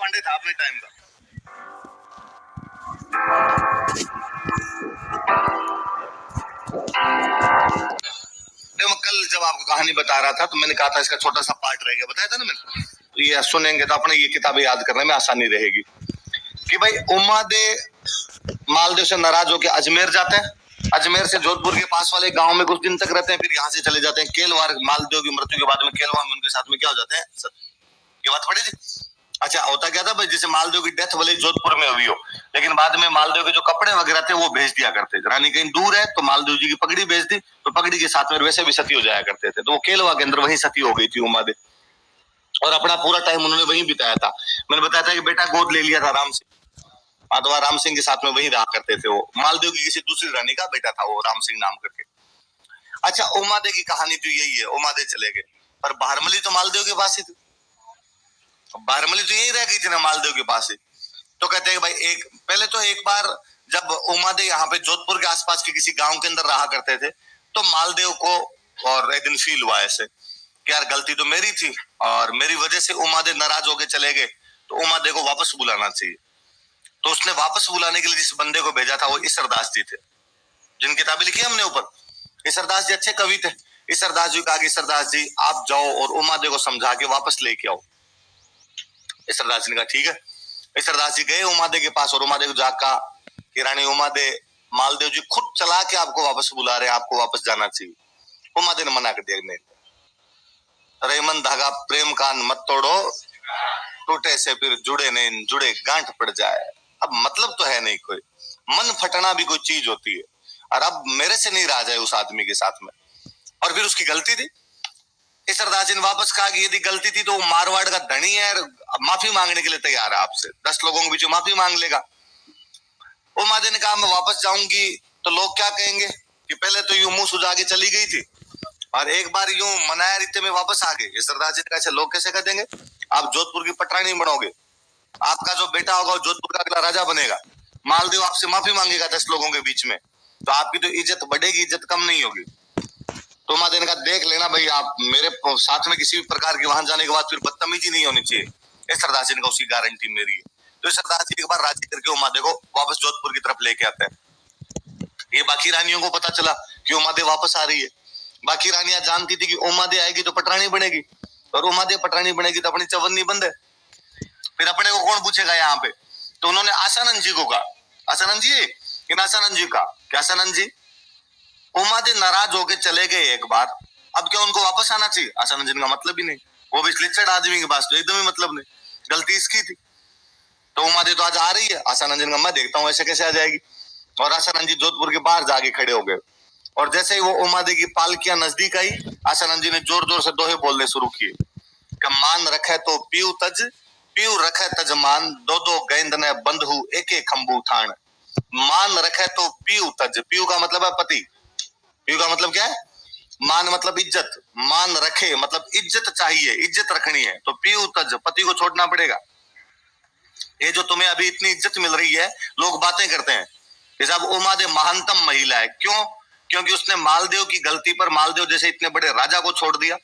पांडे था अपने टाइम का। देखो मैं कल जब आपको कहानी बता रहा था तो मैंने कहा था इसका छोटा सा पार्ट रह गया, बताया था ना मैंने। तो ये सुनेंगे तो अपने ये किताबें याद करने में आसानी रहेगी कि भाई उमादे मालदेव से नाराज होकर अजमेर जाते हैं, अजमेर से जोधपुर के पास वाले गांव में कुछ दिन तक रहते हैं, फिर यहाँ से चले जाते हैं केलवार। मालदेव की मृत्यु के बाद में केलवार में उनके साथ में क्या हो जाते हैं, ये बात पड़ी थी। अच्छा होता क्या था भाई, जैसे मालदेव की डेथ भले जोधपुर में हुई हो, लेकिन बाद में मालदेव के जो कपड़े वगैरह थे वो भेज दिया करते थे। रानी कहीं दूर है तो मालदेव जी की पगड़ी भेज दी, तो पगड़ी के साथ में वैसे भी सती हो जाया करते थे। तो वो केलवा के अंदर वही सती हो गई थी उमादे, और अपना पूरा टाइम उन्होंने वहीं बिताया था। मैंने बताया था कि बेटा गोद ले लिया था राम सिंह, माधवा राम सिंह के साथ में वही रहा करते थे। वो मालदेव की किसी दूसरी रानी का बेटा था वो, राम सिंह नाम करके। अच्छा उमादे की कहानी तो यही है, उमादे चले गए, पर बारमली तो मालदेव के पास ही थी, बारमली तो यही रह गई थी ना मालदेव के पास ही। तो कहते हैं भाई एक पहले तो एक बार जब उमादे यहाँ पे जोधपुर के आसपास के किसी गांव के अंदर रहा करते थे, तो मालदेव को और एक दिन फील हुआ ऐसे कि यार गलती तो मेरी थी और मेरी वजह से उमादे नाराज होके चले गए, तो उमादे को वापस बुलाना चाहिए। तो उसने वापस बुलाने के लिए जिस बंदे को भेजा था वो ईसरदास जी थे, जिन किताबें लिखी हमने ऊपर। ईसरदास जी अच्छे कवि थे। ईसरदास जी कहा कि ईसरदास जी आप जाओ और उमादे को समझा के वापस लेके आओ। ईसरदास जी ने कहा ठीक है। ईसरदास जी गए उमादे के पास और उमादे को जाकर कहा कि रानी उमादे, मालदेव जी खुद चला के आपको वापस बुला रहे हैं, आपको वापस जाना चाहिए। उमादे ने मना कर दिया, नहीं, रेमन धागा प्रेम कान मत तोड़ो, टूटे से फिर जुड़े नहीं, जुड़े गांठ पड़ जाए। अब मतलब तो है नहीं कोई, मन फटना भी कोई चीज होती है, और अब मेरे से नहीं रहा जाए उस आदमी के साथ में। और फिर उसकी गलती थी। ईसरदास जी ने वापस कहा कि यदि गलती थी तो वो मारवाड़ का धनी है, माफी मांगने के लिए तैयार है आपसे, 10 लोगों के बीच माफी मांग लेगा। उमादे ने कहा मैं वापस जाऊंगी तो लोग क्या कहेंगे कि पहले तो यूं मुंह सुझा के चली गई थी और एक बार यूं मनाया रीते में वापस आ गए। ईसरदास जी ने कहा लोग कैसे कह देंगे, आप जोधपुर की पटरानी बनोगे, आपका जो बेटा होगा वो जोधपुर का अगला राजा बनेगा, मालदेव आपसे माफी मांगेगा 10 लोगों के बीच में, तो आपकी तो इज्जत बढ़ेगी, इज्जत कम नहीं होगी। तो उमादे ने कहा देख लेना भाई, आप मेरे साथ में किसी भी प्रकार के वहां जाने के बाद फिर बदतमीजी नहीं होनी चाहिए। ईसरदास जी ने कहा उसकी गारंटी मेरी है। तो ईसरदास जी एक बार राजी करके उमादे को वापस जोधपुर की तरफ लेके आते हैं। ये बाकी रानियों को पता चला कि उमादे वापस आ रही है। बाकी रानियां जानती थी कि उमादे आएगी तो पटरानी बनेगी, और उमादे पटरानी बनेगी तो अपनी चवन्नी बंद है, फिर अपने को कौन पूछेगा यहाँ पे। तो उन्होंने आसानंद जी को कहा, आसानंद जी, इन आसानंद जी का क्या, आसानंद जी उमादे नाराज होके चले गए एक बार, अब क्या उनको वापस आना चाहिए? आसानंद जी का मतलब ही नहीं, वो भी लिचड़ आदमी के पास तो एकदम ही मतलब नहीं, गलती इसकी थी। तो उमादे तो आज आ रही है, आसानंद जी का मैं देखता हूँ ऐसे कैसे आ जाएगी। और आसानंद जी जोधपुर के बाहर जाके खड़े हो गए, और जैसे ही वो उमादे की पालकियां नजदीक आई, आसानंद जी ने जोर जोर से दोहे बोलने शुरू किए कि मान रखे तो पीऊ तज, पीऊ रखे तज मान, दो दो गेंद ने बंधु एक एक खंबू थान। मान रखे तो पीऊ तज, पीऊ का मतलब है पति, पीऊ का मतलब क्या है, मान मतलब इज्जत, मान रखे मतलब इज्जत चाहिए, इज्जत रखनी है, तो पीऊ तज पति को छोड़ना पड़ेगा। ये जो तुम्हें अभी इतनी इज्जत मिल रही है, लोग बातें करते हैं कि साहब उमादे महानतम महिला है, क्यों? क्योंकि उसने मालदेव की गलती पर मालदेव जैसे इतने बड़े राजा को छोड़ दिया।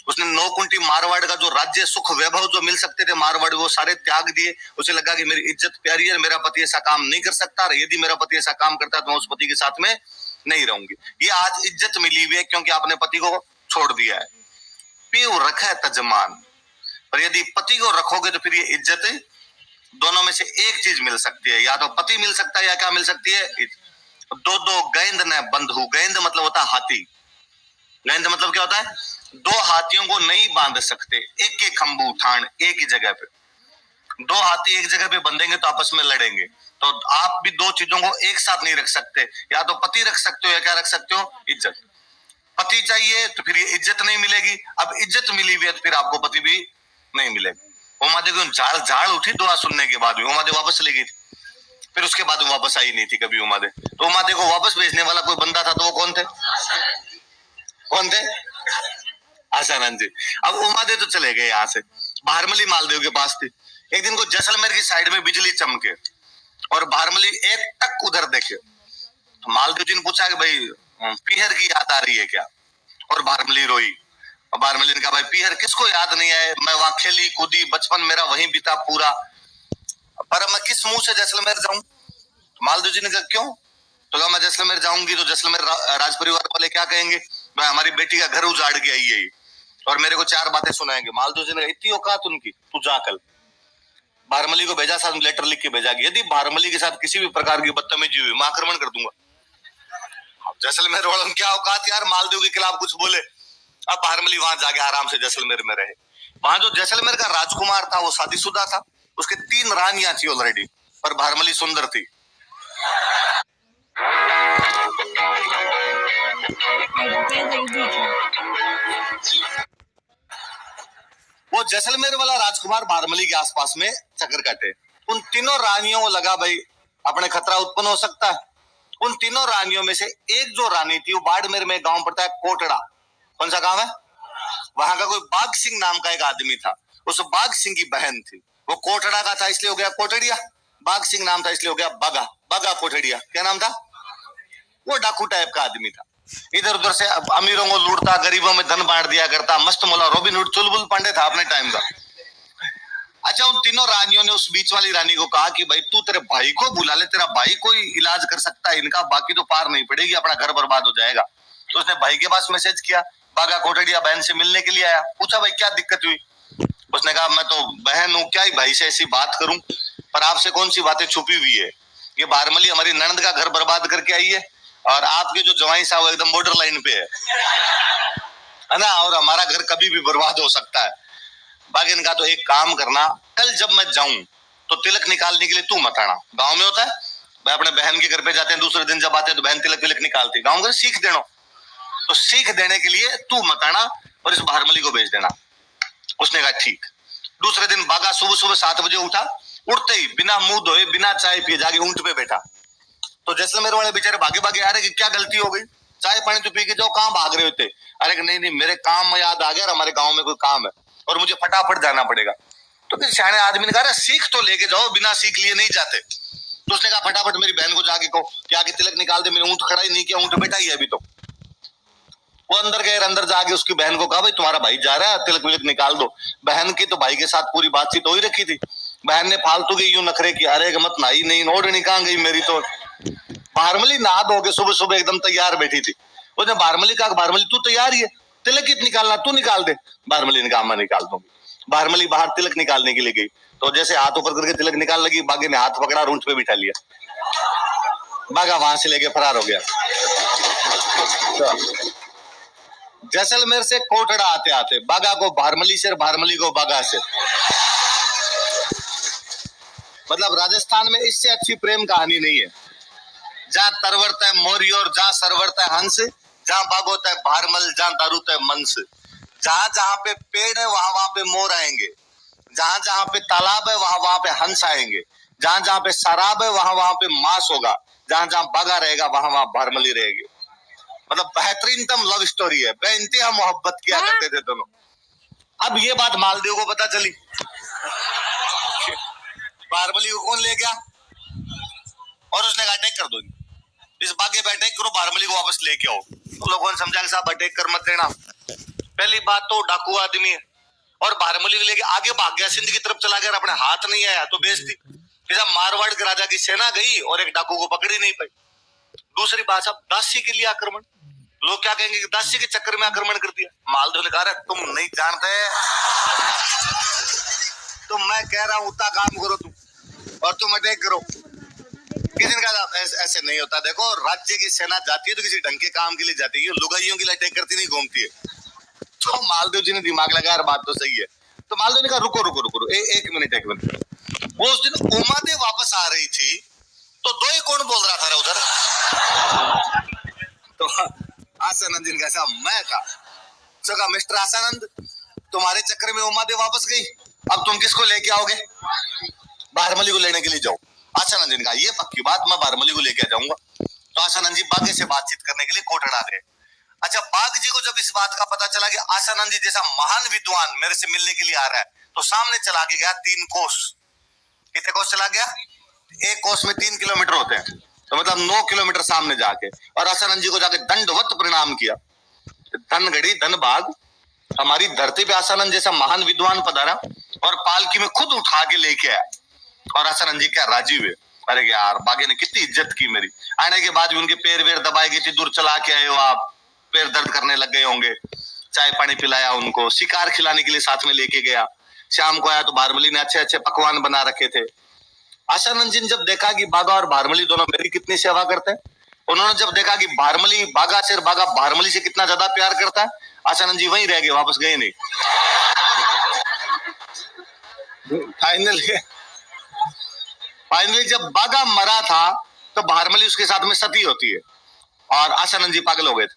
उसने 9 कुंटी मारवाड़ का जो राज्य सुख वैभव जो मिल सकते थे मारवाड़, वो सारे त्याग दिए। उसे लगा कि मेरी इज्जत प्यारी है, मेरा पति ऐसा काम नहीं कर सकता, और यदि मेरा पति ऐसा काम करता है तो मैं उस पति के साथ में नहीं रहूंगी। ये आज इज्जत मिली हुई है क्योंकि आपने पति को छोड़ दिया है। पीऊ रखे तजमान, पर यदि पति को रखोगे तो फिर ये इज्जत दोनों में से एक चीज मिल सकती है, या तो पति मिल सकता है या क्या मिल सकती है, दो दो गेंद ने बंधु, गेंद मतलब होता है हाथी, गेंद मतलब क्या होता है, दो हाथियों को नहीं बांध सकते, एक एक खंबू ठाण, एक ही जगह पे दो हाथी एक जगह पे बंधेंगे तो आपस में लड़ेंगे। तो आप भी दो चीजों को एक साथ नहीं रख सकते, या तो पति रख सकते हो या क्या रख सकते हो, इज्जत। पति चाहिए तो फिर ये इज्जत नहीं मिलेगी, अब इज्जत मिली हुई है तो फिर आपको पति भी नहीं मिलेगा। उमादे को झाड़ झाड़ उठी दुआ सुनने के बाद भी, उमादे वापस चली गई थी, फिर उसके बाद वापस आई नहीं थी कभी उमादे। तो उमादे को वापस भेजने वाला कोई बंदा था, तो वो कौन थे, कौन थे, आसानंद जी। अब उमादे तो चले गए यहाँ से, बारमली मालदेव के पास थी। एक दिन को जैसलमेर की साइड में बिजली चमके और बारमली एक टक उधर देखे, तो मालदेव जी ने पूछा कि भाई पीहर की याद आ रही है क्या, और बारमली रोई। और बारमली ने कहा भाई पीहर किसको याद नहीं आए, मैं वहां खेली कूदी, बचपन मेरा वहीं बीता पूरा, पर अब मैं किस मुंह से जैसलमेर जाऊं? मालदेव जी ने कहा क्यों? तो कहा मैं जैसलमेर जाऊंगी तो जैसलमेर राज परिवार वाले क्या कहेंगे, मैं हमारी बेटी का घर उजाड़ के आई है और मेरे को 4 बातें सुनाएंगे। मालदेव जी ने कहा इतनी औकात उनकी, तू जा कल। भारमली को भेजा, साथ में लेटर लिख के भेजा कि यदि भारमली के साथ किसी भी प्रकार की बदतमीजी हुई मैं आक्रमण कर दूंगा। जैसलमेर वालों की क्या औकात यार, मालदेव के खिलाफ कुछ बोले। अब भारमली वहां जाके आराम से जैसलमेर में रहे। वहां जो जैसलमेर का राजकुमार था वो शादीशुदा था, उसके 3 रानियां थी ऑलरेडी, पर भारमली सुंदर थी। वो जैसलमेर वाला राजकुमार भारमली के आसपास में चक्कर काटे। उन तीनों रानियों को लगा भाई अपने खतरा उत्पन्न हो सकता है। उन तीनों रानियों में से एक जो रानी थी वो बाड़मेर में गांव पड़ता है कोटड़ा। कौन सा गांव है? वहां का कोई बाघ सिंह नाम का एक आदमी था, उस बाघ सिंह की बहन थी। वो कोटड़ा का था इसलिए हो गया कोटड़िया, बाघ सिंह नाम था इसलिए हो गया बगा, बगा कोटड़िया। क्या नाम था? वो डाकू टाइप का आदमी था, इधर उधर से अमीरों को लूटता, गरीबों में धन बांट दिया करता, मस्त मौला रॉबिन हुड चुलबुल पांडे था अपने टाइम का। अच्छा, उन तीनों रानियों ने उस बीच वाली रानी को कहा कि भाई तू तेरे भाई को बुला ले, तेरा भाई कोई इलाज कर सकता है इनका, बाकी तो पार नहीं पड़ेगी, अपना घर बर्बाद हो जाएगा। तो उसने भाई के पास मैसेज किया, बागा कोटड़िया बहन से मिलने के लिए आया, पूछा भाई क्या दिक्कत हुई? उसने कहा मैं तो बहन हूँ, क्या ही भाई से ऐसी बात करूं, पर आपसे कौन सी बातें छुपी हुई है। ये बारमली हमारी ननद का घर बर्बाद करके आई है और आपके जो जवाई साहब वो एकदम बॉर्डर लाइन पे है ना, और हमारा घर कभी भी बर्बाद हो सकता है। बाकी इनका तो एक काम करना, कल जब मैं जाऊं तो तिलक निकालने के लिए तू मत आना। गाँव में होता है भाई, अपने बहन के घर पे जाते हैं, दूसरे दिन जब आते हैं तो बहन तिलक तिलक निकालती, गाँव में सीख देना, तो सीख देने के लिए तू मत आना और इस भारमली को भेज देना। उसने कहा ठीक। दूसरे दिन बागा सुबह सुबह 7 बजे उठा, उठते ही बिना मुंह धोए बिना चाय पिए जाके ऊंट पे बैठा। तो जैसलमेर वाले बेचारे भागे भागे आ रहे कि क्या गलती हो गई, चाय पानी तो पी के जाओ, कहाँ भाग रहे होते? अरे नहीं नहीं मेरे काम में याद आ गया, हमारे गांव में कोई काम है और मुझे फटाफट जाना पड़ेगा। तो फिर सियाने आदमी ने कहा सीख तो लेके जाओ, बिना सीख लिए नहीं जाते। तो उसने कहा फटाफट मेरी बहन को जाके कहो कि आगे तिलक निकाल दे, मैंने ऊंट खड़ा ही नहीं किया, ऊंट बैठा ही है अभी। तो वो अंदर गए, अंदर जाके उसकी बहन को कहा भाई तुम्हारा भाई जा रहा है, तिलक विलक निकाल दो। बहन की तो भाई के साथ पूरी बातचीत हो ही रखी थी, बहन ने फालतू के यूं नखरे किया, अरे मत नहाई नहीं, ओढ़नी कहाँ गई मेरी। तो भारमली नहा धो के सुबह सुबह एकदम तैयार बैठी थी। उसने भारमली कहा भारमली तू तैयार ही है, तिलक कित निकालना, तू निकाल दे। भारमली ने कहा मैं निकाल दूंगी। भारमली बाहर तिलक निकालने के लिए गई, तो जैसे हाथ ऊपर करके तिलक निकाल लगी, बागे ने हाथ पकड़ा और ऊंट पे बिठा लिया। बागा वहां से लेके फरार हो गया। जैसलमेर से कोटड़ा आते आते बागा को भारमली से, भारमली को बागा से। मतलब राजस्थान में इससे अच्छी प्रेम कहानी नहीं है। जहाँ तरवरता है मोरी और जहाँ सरवरता है हंस, जहाँ बाग होता है भारमल, जहाँ दारूता है मंस। जहाँ जहाँ पे पेड़ है वहां वहां पे मोर आएंगे, जहाँ जहाँ पे तालाब है वहां वहां पे हंस आएंगे, जहाँ जहाँ पे शराब है वहां वहां पे मांस होगा, जहाँ जहाँ बागा रहेगा वहां वहां भारमली रहेगी। मतलब बेहतरीनतम लव स्टोरी है, बेइंतहा मोहब्बत किया करते थे दोनों। अब ये बात मालदेव को पता चली, भारमली को कौन ले गया और उसने कहा अटैक कर दो, इस बागे पे अटैक करो, भारमली को वापस लेके आओ। तो लोगों ने समझा कि साहब अटैक कर मत देना, पहली बात तो डाकू आदमी है, और भारमली को लेके आगे भाग गया, सिंध की तरफ चला गया, अपने हाथ नहीं आया तो बेइज्जती। मारवाड़ के राजा की सेना गई और एक डाकू को पकड़ ही नहीं पाई। दूसरी बात साहब दासी के लिए आक्रमण, लोग क्या कहेंगे कि दासी के चक्कर में आक्रमण कर दिया। मालदेव ने कहा तुम नहीं जानते, तो मैं कह रहा हूं उतना काम करो तुम और तुम अटैक करो। किसी ने कहा ऐसे नहीं होता, देखो राज्य की सेना जाती है तो किसी ढंग के काम के लिए जाती है, लुगाइयों के लिए अटैक करती नहीं घूमती है। तो मालदेव जी ने दिमाग लगाया, बात तो सही है। तो मालदेव ने कहा रुको रुको रुको, एक मिनट। वो उस दिन उमादेव वापस आ रही थी, तो दो ही कौन बोल रहा था उधर? तो आसानंद जी ने कहा मैं था, तो कहा मिस्टर आसानंद तुम्हारे चक्कर में उमादेव वापस गई, अब तुम किसको लेके आओगे? भारमली को लेने के लिए जाओ। आसानंद जी ने कहा ये पक्की बात, मैं भारमली को लेके जाऊंगा। तो आसानंद जी बागे से बातचीत करने के लिए कोटड़ा गए। अच्छा, बाग जी को जब इस बात का पता चला कि आसानंद जी जैसा महान विद्वान मेरे से मिलने के लिए आ रहा है, तो सामने चला के गया 3 कोस। कितने कोस चला गया? एक कोस में 3 किलोमीटर होते हैं, तो मतलब 9 किलोमीटर सामने जाके, और आसानंद जी को जाके दंडवत प्रणाम किया। धन घड़ी धन भाग, हमारी धरती पे आसानंद जैसा महान विद्वान पधारा और पालकी में खुद उठा के लेके आया। और आसानंद जी क्या राजी हुए। अरे यार बागे ने कितनी इज्जत की मेरी, आने के बाद भी उनके पैर वेर दबाए गए थे, दूर चला के आए हो आप, पैर दर्द करने लग गए होंगे। चाय पानी पिलाया उनको, शिकार खिलाने के लिए साथ में लेके गया। शाम को आया तो भारमली ने अच्छे अच्छे पकवान बना रखे थे। आशानंद जी ने जब देखा कि बागा और भारमली दोनों मेरी कितनी सेवा करते हैं, उन्होंने जब देखा कि भारमली बागा से बागा भारमली से कितना ज्यादा प्यार करता है, आशानंद जी वहीं रह गए, वापस गए नहीं। फाइनली फाइनली जब बागा मरा था तो भारमली उसके साथ में सती होती है और आशानंद जी पागल हो गए थे।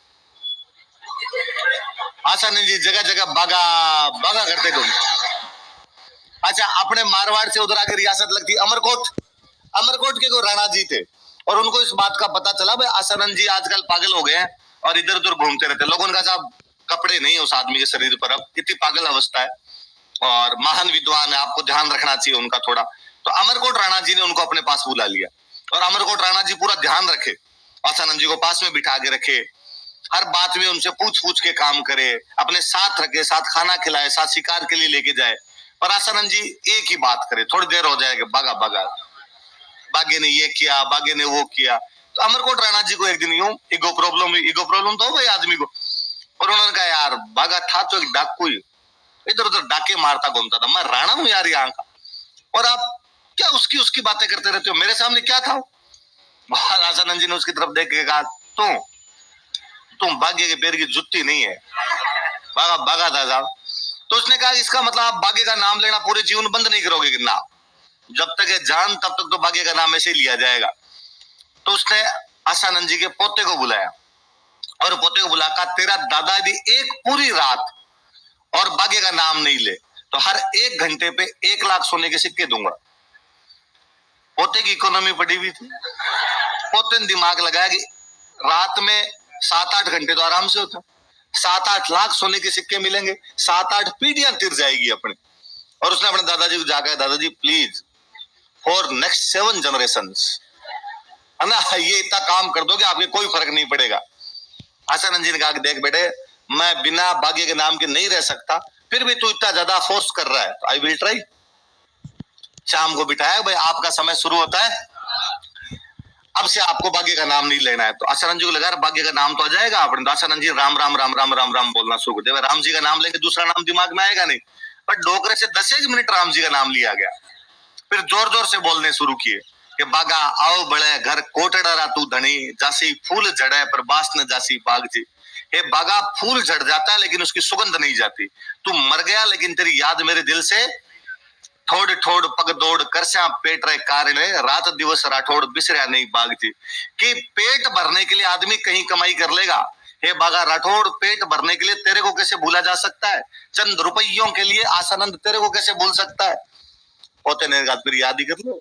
आशानंद जी जगह जगह बागा बागा करते घूमते। अच्छा, अपने मारवाड़ से उधर आके रियासत लगती अमरकोट। अमरकोट के कोई राणा जी थे और उनको इस बात का पता चला भाई आसानंद जी आजकल पागल हो गए हैं और इधर उधर घूमते रहते। लोगों ने कहा साहब कपड़े नहीं उस आदमी के शरीर पर, अब इतनी पागल अवस्था है और महान विद्वान है, आपको ध्यान रखना चाहिए उनका थोड़ा। तो अमरकोट राणा जी ने उनको अपने पास बुला लिया और अमरकोट राणा जी पूरा ध्यान रखे, आसानंद जी को पास में बिठा के रखे, हर बात में उनसे पूछ पूछ के काम करे, अपने साथ रखे, साथ खाना खिलाए, साथ शिकार के लिए लेके जाए। पर आसानंद जी एक ही बात करे, थोड़ी देर हो जाएगी बागा बागा, बागे ने ये किया, बागे ने वो किया। तो अमरकोट राणा जी को एक दिन यूं ईगो प्रॉब्लम तो हो गई आदमी को, और उन्होंने कहा यार बागा था तो एक डाकू ही, इधर उधर डाके मारता घूमता था, मैं राणा हूं यार यहाँ का, और आप क्या उसकी उसकी बातें करते रहते हो, मेरे सामने क्या था। आसानंद जी ने उसकी तरफ देख के कहा तुम बागे के पैर की जुत्ती नहीं है, बागा बागा था साहब। तो उसने कहा इसका मतलब आप बागे का नाम लेना पूरे जीवन बंद नहीं करोगे कि ना, जब तक है जान तब तक तो बागे का नाम ऐसे ही लिया जाएगा। तो उसने आसानंद जी के पोते को बुलाया और पोते को बुलाकर तेरा दादाजी एक पूरी रात और बागे का नाम नहीं ले तो हर 1 घंटे पे 1 लाख सोने के सिक्के दूंगा। पोते की इकोनॉमी पड़ी हुई थी, पोते ने दिमाग लगाया कि रात में 7-8 घंटे तो आराम से होता, 7-8 लाख सोने के सिक्के मिलेंगे, 7-8 पीढ़ियां तिर जाएगी अपने। और उसने अपने दादाजी को जाकर दादाजी प्लीज फॉर नेक्स्ट 7 जनरेशंस है ना, ये इतना काम कर दो कि आपके कोई फर्क नहीं पड़ेगा। आसानंद जी ने कहा देख बेटे मैं बिना बागे के नाम के नहीं रह सकता, फिर भी तू इतना ज्यादा फोर्स कर रहा है तो आई विल ट्राई। शाम को बिठाया भाई आपका समय शुरू होता है, अब से आपको बागे का नाम नहीं लेना है। तो आसानंद जी को लगा बागे का नाम तो आ जाएगा अपने, तो आसानंद जी राम राम राम राम राम राम बोलना शुरू कर दिया। राम जी का नाम लेके दूसरा नाम दिमाग में आएगा नहीं, पर डोकरे से 10 मिनट राम जी का नाम लिया गया। फिर जोर जोर से बोलने शुरू किए कि बागा आओ बड़े घर कोटड़ा तू धनी, जासी फूल झड़े पर बास न जासी बाग जी। हे बागा फूल झड़ जाता है लेकिन उसकी सुगंध नहीं जाती, तू मर गया लेकिन तेरी याद मेरे दिल से ठोड़ ठोड़ पग दौड़ करसा पेट रहे कारणे, रात दिवस राठौड़ बिसरा नहीं बाग जी। कि पेट भरने के लिए आदमी कहीं कमाई कर लेगा, हे बागा राठौड़ पेट भरने के लिए तेरे को कैसे भूला जा सकता है, चंद रुपयों के लिए आसानंद तेरे को कैसे भूल सकता है। पोते ने कहा फिर याद ही कर लो,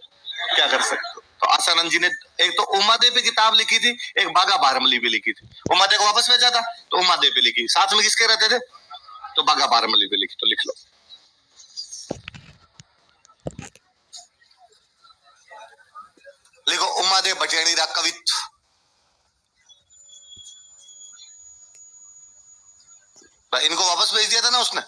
क्या कर सकते हो। तो आसानंद जी ने एक तो उमादे पे किताब लिखी थी, एक बागा बारमली पे लिखी थी। उमादे को वापस भेजा था तो उमादे पे लिखी, साथ में किसके रहते थे तो बागा बारमली पे लिखी। तो लिख लो, लिखो उमादे बटेणी रा कवित्व। इनको वापस भेज दिया था ना उसने,